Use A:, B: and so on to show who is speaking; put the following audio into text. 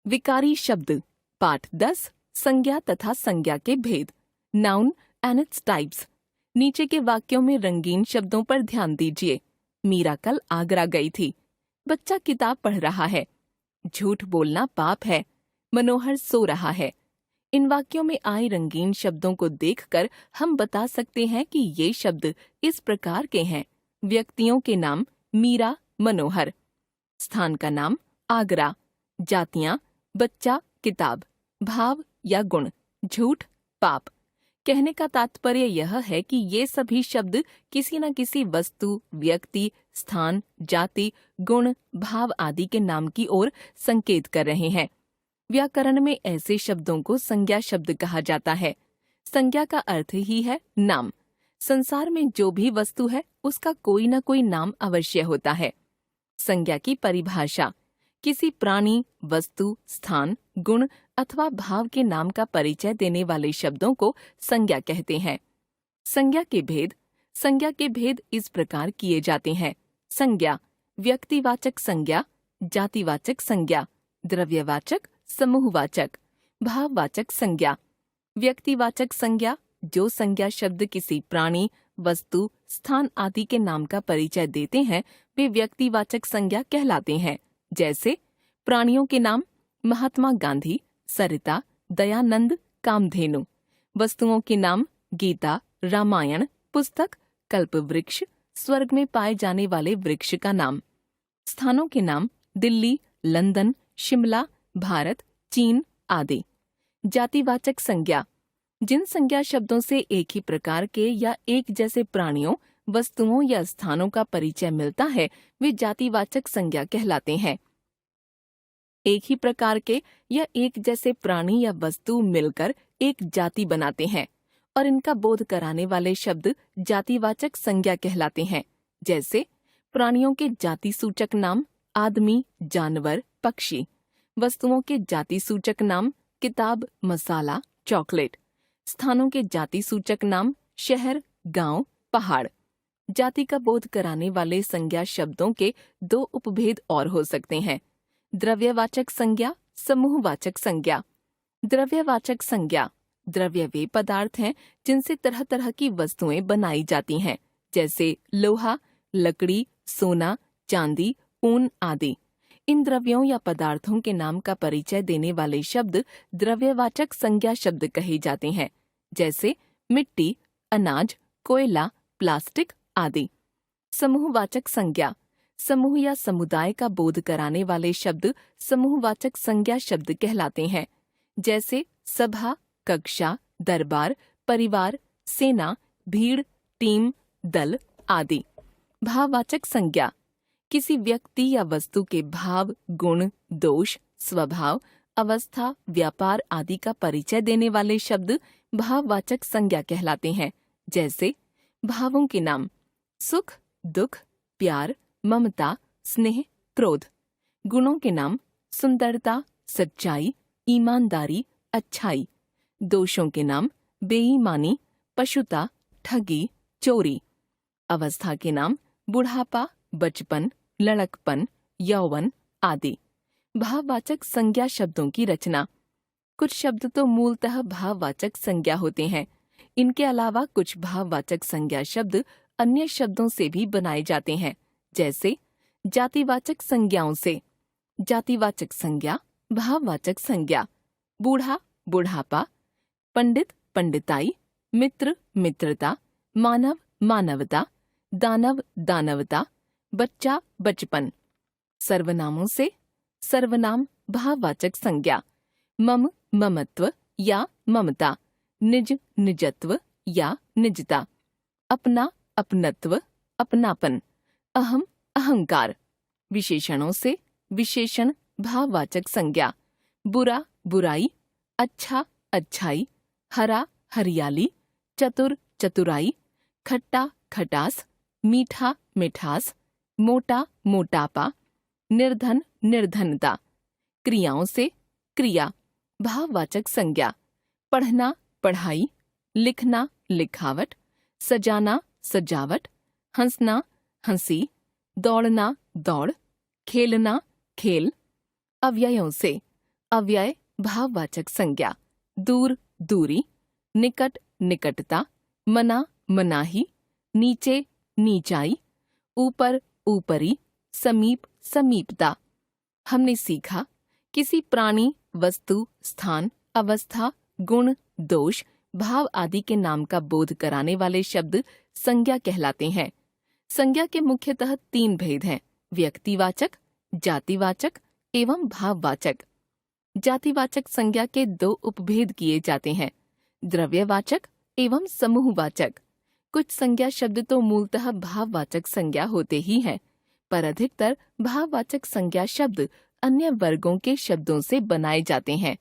A: विकारी शब्द पाठ 10 संज्ञा तथा संज्ञा के भेद नाउन एंड इट्स टाइप्स। नीचे के वाक्यों में रंगीन शब्दों पर ध्यान दीजिए। मीरा कल आगरा गई थी। बच्चा किताब पढ़ रहा है। झूठ बोलना पाप है। मनोहर सो रहा है। इन वाक्यों में आए रंगीन शब्दों को देखकर हम बता सकते हैं कि ये शब्द इस प्रकार के हैं। व्यक्तियों के नाम मीरा, मनोहर। स्थान का नाम आगरा। जातियां बच्चा, किताब। भाव या गुण झूठ, पाप। कहने का तात्पर्य यह है कि ये सभी शब्द किसी न किसी वस्तु, व्यक्ति, स्थान, जाति, गुण, भाव आदि के नाम की ओर संकेत कर रहे हैं। व्याकरण में ऐसे शब्दों को संज्ञा शब्द कहा जाता है। संज्ञा का अर्थ ही है नाम। संसार में जो भी वस्तु है उसका कोई न कोई नाम अवश्य होता है। संज्ञा की परिभाषा किसी प्राणी, वस्तु, स्थान, गुण अथवा भाव के नाम का परिचय देने वाले शब्दों को संज्ञा कहते हैं। संज्ञा के भेद इस प्रकार किए जाते हैं। संज्ञा व्यक्तिवाचक संज्ञा, जातिवाचक संज्ञा, द्रव्यवाचक, समूहवाचक, भाववाचक संज्ञा। व्यक्तिवाचक संज्ञा जो संज्ञा शब्द किसी प्राणी, वस्तु, स्थान आदि के नाम का परिचय देते हैं वे व्यक्तिवाचक संज्ञा कहलाते हैं। जैसे प्राणियों के नाम महात्मा गांधी, सरिता, दयानंद, कामधेनु। वस्तुओं के नाम गीता, रामायण, पुस्तक, कल्पवृक्ष, स्वर्ग में पाए जाने वाले वृक्ष का नाम। स्थानों के नाम दिल्ली, लंदन, शिमला, भारत, चीन आदि। जातिवाचक संज्ञा जिन संज्ञा शब्दों से एक ही प्रकार के या एक जैसे प्राणियों, वस्तुओं या स्थानों का परिचय मिलता है वे जातिवाचक संज्ञा कहलाते हैं। एक ही प्रकार के या एक जैसे प्राणी या वस्तु मिलकर एक जाति बनाते हैं और इनका बोध कराने वाले शब्द जातिवाचक संज्ञा कहलाते हैं। जैसे प्राणियों के जाति सूचक नाम आदमी, जानवर, पक्षी। वस्तुओं के जाति सूचक नाम किताब, मसाला, चॉकलेट। स्थानों के जाति सूचक नाम शहर, गांव, पहाड़। जाति का बोध कराने वाले संज्ञा शब्दों के दो उपभेद और हो सकते हैं। द्रव्यवाचक संज्ञा, समूहवाचक संज्ञा। द्रव्यवाचक संज्ञा द्रव्य वे पदार्थ हैं जिनसे तरह तरह की वस्तुएं बनाई जाती हैं, जैसे लोहा, लकड़ी, सोना, चांदी, ऊन आदि। इन द्रव्यों या पदार्थों के नाम का परिचय देने वाले शब्द द्रव्यवाचक संज्ञा शब्द कहे जाते हैं, जैसे मिट्टी, अनाज, कोयला, प्लास्टिक आदि। समूहवाचक संज्ञा समूह या समुदाय का बोध कराने वाले शब्द समूहवाचक संज्ञा शब्द कहलाते हैं, जैसे सभा, कक्षा, दरबार, परिवार, सेना, भीड़, टीम, दल आदि। भाववाचक संज्ञा किसी व्यक्ति या वस्तु के भाव, गुण, दोष, स्वभाव, अवस्था, व्यापार आदि का परिचय देने वाले शब्द भाववाचक संज्ञा कहलाते हैं, जैसे भावों के नाम सुख, दुख, प्यार, ममता, स्नेह, क्रोध। गुणों के नाम सुंदरता, सच्चाई, ईमानदारी, अच्छाई। दोषों के नाम बेईमानी, पशुता, ठगी, चोरी। अवस्था के नाम बुढ़ापा, बचपन, लड़कपन, यौवन आदि। भाववाचक संज्ञा शब्दों की रचना कुछ शब्द तो मूलतः भाववाचक संज्ञा होते हैं। इनके अलावा कुछ भाववाचक संज्ञा शब्द अन्य शब्दों से भी बनाए जाते हैं, जैसे जातिवाचक संज्ञाओं से। जातिवाचक संज्ञा, भाववाचक संज्ञा बूढ़ा, बुढ़ापा, पंडित, पंडिताई, मित्र, मित्रता, मानव, मानवता, दानव, दानवता, बच्चा, बचपन। सर्वनामों से सर्वनाम, भाववाचक संज्ञा मम, ममत्व या ममता, निज, निजत्व या निजता, अपना, अपनत्व, अपनापन, अहम, अहंकार। विशेषणों से विशेषण, भाववाचक संज्ञा बुरा, बुराई, अच्छा, अच्छाई, हरा, हरियाली, चतुर, चतुराई, खट्टा, खटास, मीठा, मिठास, मोटा, मोटापा, निर्धन, निर्धनता। क्रियाओं से क्रिया, भाववाचक संज्ञा पढ़ना, पढ़ाई, लिखना, लिखावट, सजाना, सजावट, हंसना, हंसी, दौड़ना, दौड़, खेलना, खेल। अव्ययों से अव्यय भाववाचक संज्ञा, दूर दूरी, निकट निकटता, मना मनाही, नीचे नीचाई, ऊपर ऊपरी, समीप समीपता। हमने सीखा किसी प्राणी, वस्तु, स्थान, अवस्था, गुण, दोष, भाव आदि के नाम का बोध कराने वाले शब्द संज्ञा कहलाते हैं। संज्ञा के मुख्यतः 3 भेद हैं: व्यक्तिवाचक, जातिवाचक एवं भाववाचक। जातिवाचक संज्ञा के 2 उपभेद किए जाते हैं: द्रव्यवाचक एवं समूहवाचक। कुछ संज्ञा शब्द तो मूलतः भाववाचक संज्ञा होते ही हैं, पर अधिकतर भाववाचक संज्ञा शब्द अन्य वर्गों के शब्दों से बनाए जाते हैं।